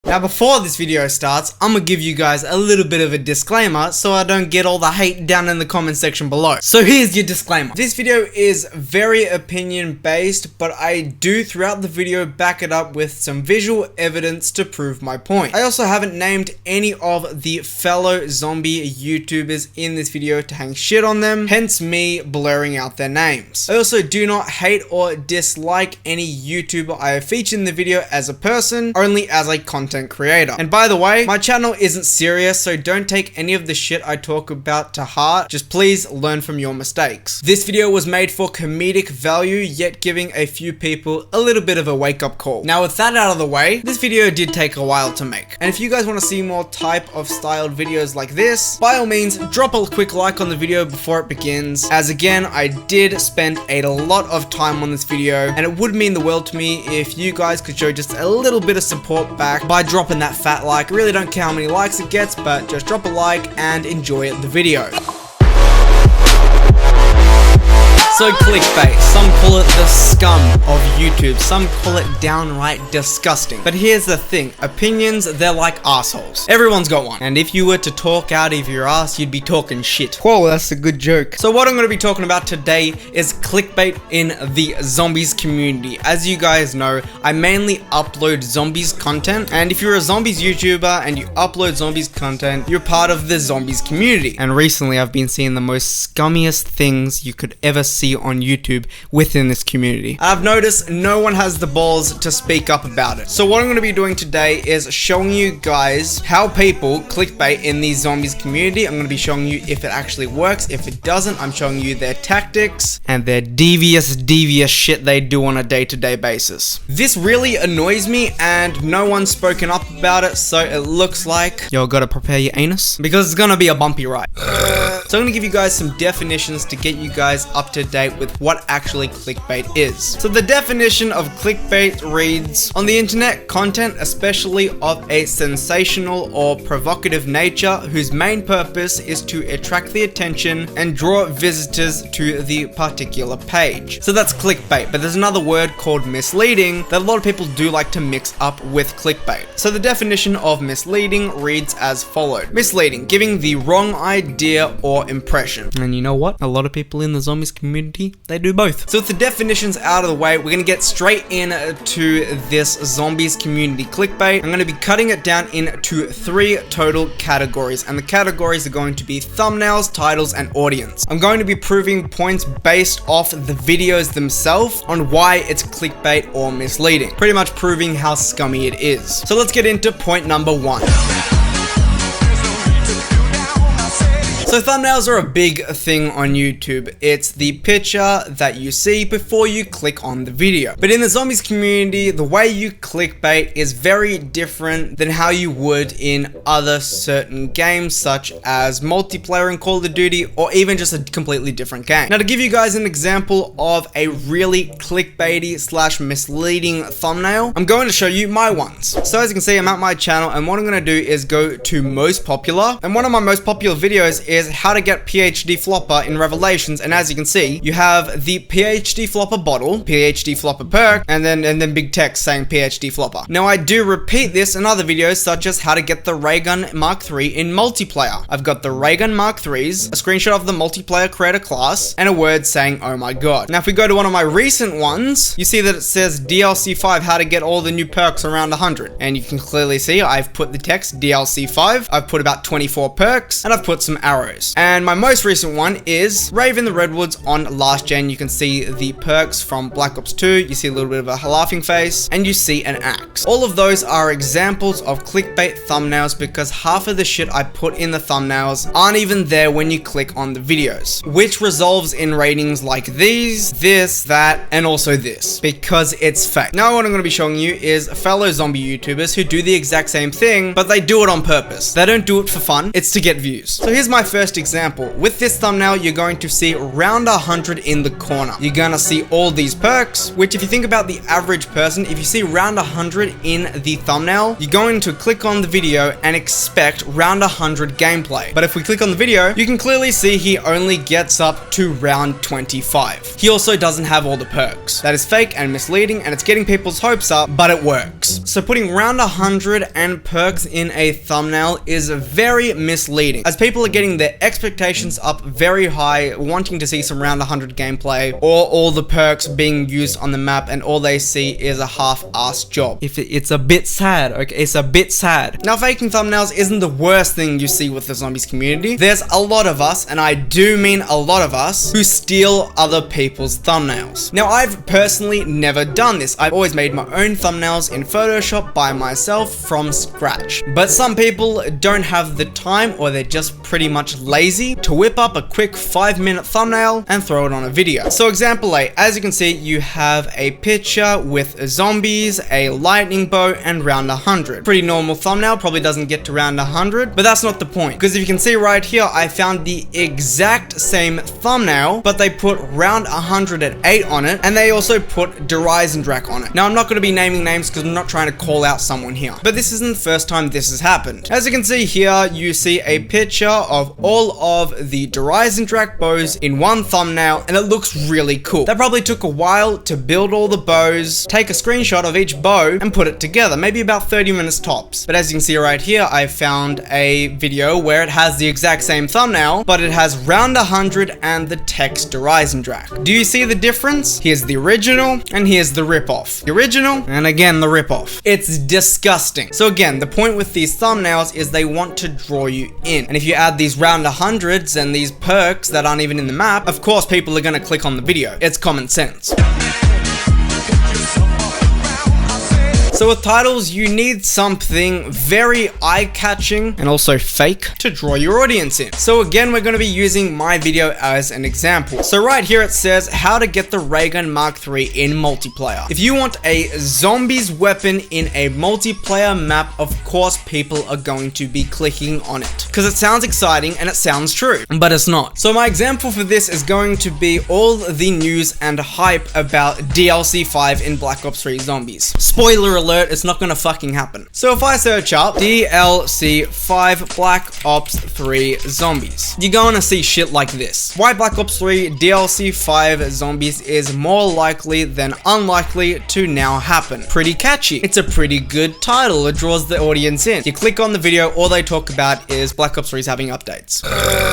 Now before this video starts, I'm gonna give you guys a little bit of a disclaimer so I don't get all the hate down in the comment section below. So here's your disclaimer. This video is very opinion based, but I do throughout the video back it up with some visual evidence to prove my point. I also haven't named any of the fellow zombie YouTubers in this video to hang shit on them, hence me blurring out their names. I also do not hate or dislike any YouTuber I have featured in the video as a person, only as a content creator. And by the way, my channel isn't serious, so don't take any of the shit I talk about to heart. Just please learn from your mistakes. This video was made for comedic value, yet giving a few people a little bit of a wake-up call. Now with that out of the way, this video did take a while to make. And if you guys want to see more type of styled videos like this, by all means, drop a quick like on the video before it begins. As again, I did spend a lot of time on this video, and it would mean the world to me if you guys could show just a little bit of support back by dropping that fat like. I really don't care how many likes it gets, but just drop a like and enjoy the video. So clickbait, some call it the scum of YouTube, some call it downright disgusting. But here's the thing, opinions, they're like assholes. Everyone's got one. And if you were to talk out of your ass, you'd be talking shit. Whoa, that's a good joke. So what I'm going to be talking about today is clickbait in the zombies community. As you guys know, I mainly upload zombies content. And if you're a zombies YouTuber and you upload zombies content, you're part of the zombies community. And recently I've been seeing the most scummiest things you could ever see on YouTube within this community. I've noticed no one has the balls to speak up about it. So what I'm going to be doing today is showing you guys how people clickbait in the zombies community. I'm going to be showing you if it actually works. If it doesn't, I'm showing you their tactics and their devious shit they do on a day-to-day basis. This really annoys me and no one's spoken up about it, so it looks like y'all gotta prepare your anus because it's gonna be a bumpy ride. So I'm gonna give you guys some definitions to get you guys up to date with what actually clickbait is. So the definition of clickbait reads, on the internet, content especially of a sensational or provocative nature whose main purpose is to attract the attention and draw visitors to the particular page. So that's clickbait, but there's another word called misleading that a lot of people do like to mix up with clickbait. So the definition of misleading reads as followed. Misleading, giving the wrong idea or impression. And you know what? A lot of people in the zombies community, they do both. So with the definitions out of the way, we're gonna get straight into this zombies community clickbait. I'm gonna be cutting it down into 3 total categories, and the categories are going to be thumbnails, titles, and audience. I'm going to be proving points based off the videos themselves on why it's clickbait or misleading. Pretty much proving how scummy it is. So let's get into point number 1. So thumbnails are a big thing on YouTube. It's the picture that you see before you click on the video. But in the zombies community, the way you clickbait is very different than how you would in other certain games such as multiplayer in Call of Duty or even just a completely different game. Now to give you guys an example of a really clickbaity / misleading thumbnail, I'm going to show you my ones. So as you can see, I'm at my channel and what I'm going to do is go to most popular, and one of my most popular videos is how to get PhD flopper in Revelations, and as you can see, you have the PhD flopper bottle, PhD flopper perk, and then big text saying PhD flopper. Now I do repeat this in other videos such as how to get the ray gun Mark III in multiplayer. I've got the ray gun Mark IIIs, a screenshot of the multiplayer creator class, and a word saying oh my god. Now if we go to one of my recent ones, you see that it says DLC 5 how to get all the new perks around 100, and you can clearly see I've put the text DLC 5, I've put about 24 perks, and I've put some arrows. And my most recent one is Rave in the Redwoods on last gen. You can see the perks from Black Ops 2, you see a little bit of a laughing face, and you see an axe. All of those are examples of clickbait thumbnails because half of the shit I put in the thumbnails aren't even there when you click on the videos, which resolves in ratings like these, this, that, and also this, because it's fake. Now what I'm going to be showing you is fellow zombie YouTubers who do the exact same thing, but they do it on purpose. They don't do it for fun, it's to get views. So here's my first first example. With this thumbnail, you're going to see round 100 in the corner. You're gonna see all these perks, which if you think about the average person, if you see round 100 in the thumbnail, you're going to click on the video and expect round 100 gameplay. But if we click on the video, you can clearly see he only gets up to round 25. He also doesn't have all the perks. That is fake and misleading, and it's getting people's hopes up, but it works. So putting round 100 and perks in a thumbnail is very misleading, as people are getting their expectations up very high, wanting to see some round 100 gameplay or all the perks being used on the map, and all they see is a half-assed job. It's a bit sad, okay? It's a bit sad. Now, faking thumbnails isn't the worst thing you see with the zombies community. There's a lot of us, and I do mean a lot of us, who steal other people's thumbnails. Now, I've personally never done this. I've always made my own thumbnails in Photoshop by myself from scratch. But some people don't have the time, or they're just pretty much lazy to whip up a quick 5-minute thumbnail and throw it on a video. So example A, as you can see, you have a picture with zombies, a lightning bow, and round 100. Pretty normal thumbnail, probably doesn't get to round 100, but that's not the point. Because if you can see right here, I found the exact same thumbnail, but they put round 108 on it, and they also put Ginuwine on it. Now, I'm not going to be naming names because I'm not trying to call out someone here, but this isn't the first time this has happened. As you can see here, you see a picture of all of the Ginuwine bows in one thumbnail, and it looks really cool. That probably took a while to build all the bows, take a screenshot of each bow, and put it together, maybe about 30 minutes tops. But as you can see right here, I found a video where it has the exact same thumbnail, but it has round 100 and the text Ginuwine. Do you see the difference? Here's the original, and here's the ripoff. The original, and again the ripoff. It's disgusting. So again, the point with these thumbnails is they want to draw you in. And if you add these round 100s and these perks that aren't even in the map, of course people are gonna click on the video. It's common sense. So with titles, you need something very eye-catching and also fake to draw your audience in. So again, we're going to be using my video as an example. So right here it says how to get the ray gun Mark III in multiplayer. If you want a zombies weapon in a multiplayer map, of course people are going to be clicking on it because it sounds exciting and it sounds true, but it's not. So my example for this is going to be all the news and hype about DLC 5 in Black Ops 3 Zombies. Spoiler alert, it's not gonna fucking happen. So if I search up DLC 5 Black Ops 3 Zombies, you're gonna see shit like this. Why Black Ops 3 DLC 5 Zombies is more likely than unlikely to now happen. Pretty catchy. It's a pretty good title. It draws the audience in. You click on the video, all they talk about is Black Ops 3 is having updates.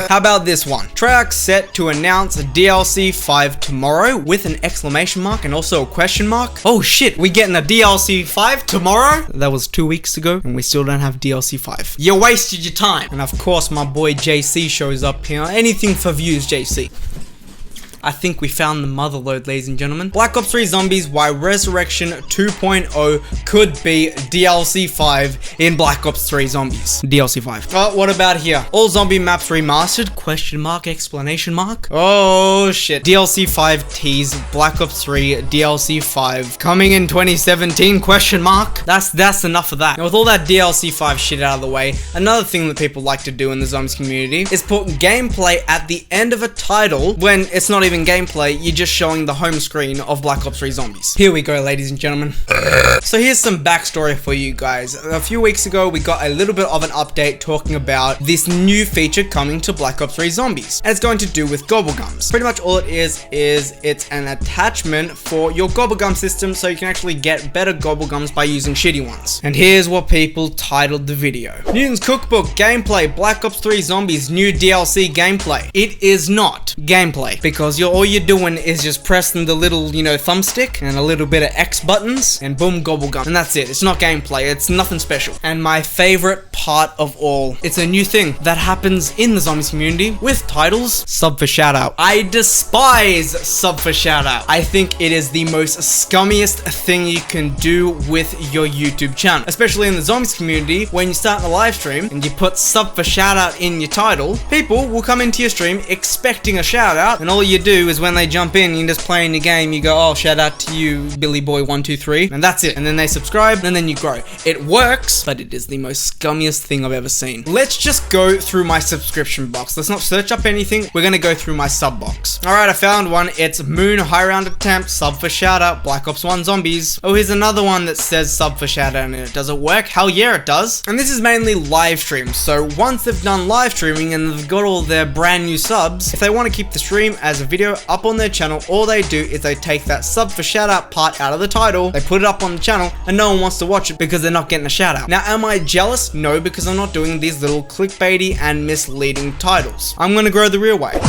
How about this one? Treyarch set to announce DLC 5 tomorrow with an exclamation mark and also a question mark. Oh shit, we getting a DLC 5 tomorrow? That was 2 weeks ago and we still don't have DLC 5. You wasted your time. And of course my boy JC shows up here. Anything for views, JC. I think we found the motherlode, ladies and gentlemen. Black Ops 3 Zombies, why Resurrection 2.0 could be DLC 5 in Black Ops 3 Zombies. DLC 5. Oh, what about here? All zombie maps remastered? Question mark, exclamation mark. Oh shit. DLC 5 tease, Black Ops 3 DLC 5 coming in 2017? Question mark. That's enough of that. Now with all that DLC 5 shit out of the way, another thing that people like to do in the zombies community is put gameplay at the end of a title when it's not even gameplay, you're just showing the home screen of Black Ops 3 Zombies. Here we go, ladies and gentlemen. So here's some backstory for you guys. A few weeks ago, we got a little bit of an update talking about this new feature coming to Black Ops 3 Zombies. And it's going to do with gobblegums. Pretty much all it is it's an attachment for your gobblegum system so you can actually get better gobblegums by using shitty ones. And here's what people titled the video. Newton's Cookbook Gameplay Black Ops 3 Zombies New DLC Gameplay. It is not gameplay because all you're doing is just pressing the little, thumbstick and a little bit of X buttons and boom, gobblegum. And that's it. It's not gameplay. It's nothing special. And my favorite part of all, it's a new thing that happens in the zombies community with titles. Sub for shout out. I despise sub for shout out. I think it is the most scummiest thing you can do with your YouTube channel, especially in the zombies community. When you start a live stream and you put sub for shout out in your title, people will come into your stream expecting a shout out, and all you do is when they jump in, you're just playing the game, you go, oh, shout out to you, Billy Boy 123, and that's it. And then they subscribe, and then you grow. It works, but it is the most scummiest funniest thing I've ever seen. Let's just go through my subscription box. Let's not search up anything. We're gonna go through my sub box. Alright, I found one. It's Moon High Round Attempt, sub for shout out, Black Ops 1 Zombies. Oh, here's another one that says sub for shout out in it. Does it work? Hell yeah, it does. And this is mainly live streams. So once they've done live streaming and they've got all their brand new subs, if they want to keep the stream as a video up on their channel, all they do is they take that sub for shout out part out of the title, they put it up on the channel, and no one wants to watch it because they're not getting a shout out. Now, am I jealous? No, because I'm not doing these little clickbaity and misleading titles. I'm gonna grow the real way.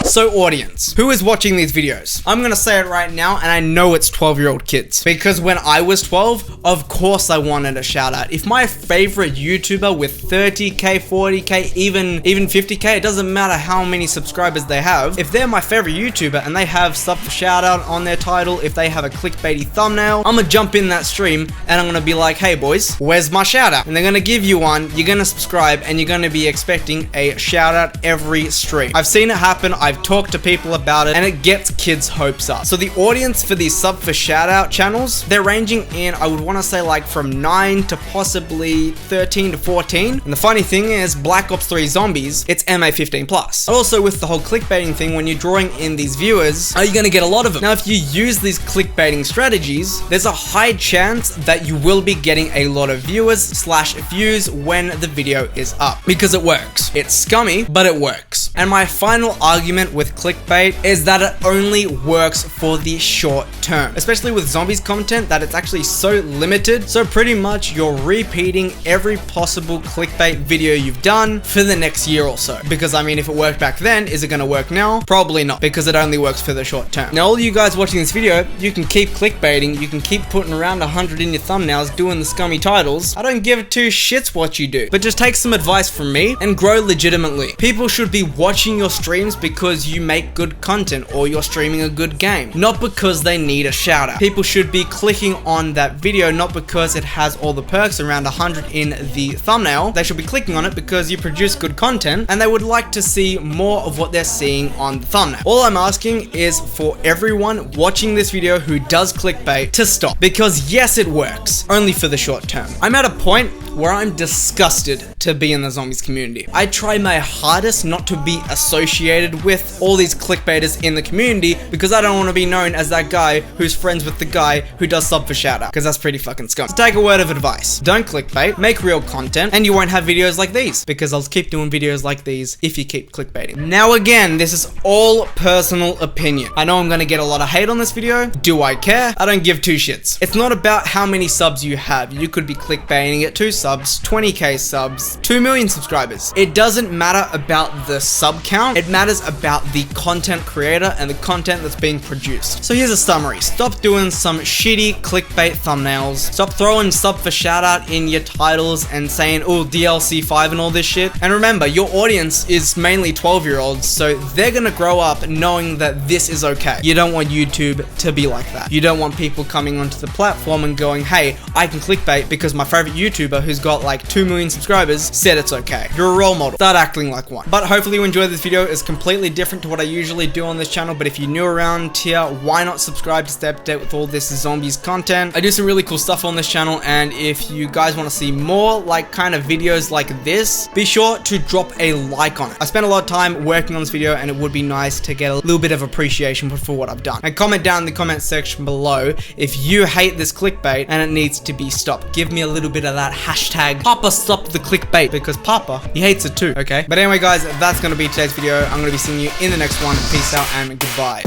So audience, who is watching these videos? I'm gonna say it right now, and I know it's 12-year-old kids. Because when I was 12, of course I wanted a shout out. If my favorite YouTuber with 30k, 40k, even 50k, it doesn't matter how many subscribers they have, if they're my favorite YouTuber and they have sub for shout out on their title, if they have a clickbaity thumbnail, I'm gonna jump in that stream and I'm gonna be like, hey boys, where's my shout out? And they're gonna give you one, you're gonna subscribe, and you're gonna be expecting a shout out every stream. I've seen it happen, I've talked to people about it, and it gets kids' hopes up. So the audience for these sub for shout out channels, they're ranging in, I would want to say like from 9 to possibly 13 to 14. And the funny thing is, Black Ops 3 Zombies, it's MA 15 plus. Also with the whole clickbaiting thing, when you're drawing in these viewers, are you going to get a lot of them? Now, if you use these clickbaiting strategies, there's a high chance that you will be getting a lot of viewers / views when the video is up, because it works. It's scummy, but it works. And my final argument with clickbait is that it only works for the short term, especially with zombies content, that it's actually so limited. So pretty much you're repeating every possible clickbait video you've done for the next year or so. Because I mean, if it worked back then, is it going to work now? Probably not, because it only works for the short term. Now all you guys watching this video, you can keep clickbaiting, you can keep putting around 100 in your thumbnails, doing the scummy titles. I don't give two shits what you do, but just take some advice from me and grow legitimately. People should be watching your streams because you make good content or you're streaming a good game, not because they need a shout out. People should be clicking on that video not because it has all the perks around 100 in the thumbnail. They should be clicking on it because you produce good content and they would like to see more of what they're seeing on the thumbnail. All I'm asking is for everyone watching this video who does clickbait to stop, because yes, it works, only for the short term. I'm at a point where I'm disgusted to be in the zombies community. I try my hardest not to be associated with all these clickbaiters in the community because I don't want to be known as that guy who's friends with the guy who does sub for shout out, because that's pretty fucking scum. So take a word of advice. Don't clickbait, make real content, and you won't have videos like these, because I'll keep doing videos like these if you keep clickbaiting. Now again, this is all personal opinion. I know I'm gonna get a lot of hate on this video. Do I care? I don't give two shits. It's not about how many subs you have. You could be clickbaiting at 2 subs, 20k subs, 2 million subscribers. It doesn't matter about the sub count. It matters about the content creator and the content that's being produced. So here's a summary. Stop doing some shitty clickbait thumbnails. Stop throwing sub for shout out in your titles and saying, oh, DLC 5 and all this shit. And remember, your audience is mainly 12-year-olds, so they're gonna grow up knowing that this is okay. You don't want YouTube to be like that. You don't want people coming onto the platform and going, hey, I can clickbait because my favorite YouTuber who's got like 2 million subscribers said it's okay. You're a role model. Start acting like one. But hopefully you enjoyed this video. It's completely different to what I usually do on this channel, but if you're new around here, why not subscribe to stay up to date with all this zombies content? I do some really cool stuff on this channel, and if you guys want to see more like kind of videos like this, be sure to drop a like on it. I spent a lot of time working on this video, and it would be nice to get a little bit of appreciation for what I've done. And comment down in the comment section below if you hate this clickbait and it needs to be stopped. Give me a little bit of that hashtag Papa stop the clickbait, because Papa, he hates it too, okay? But anyway guys, that's gonna be today's video. I'm gonna be seeing you in the next one. Peace out and goodbye.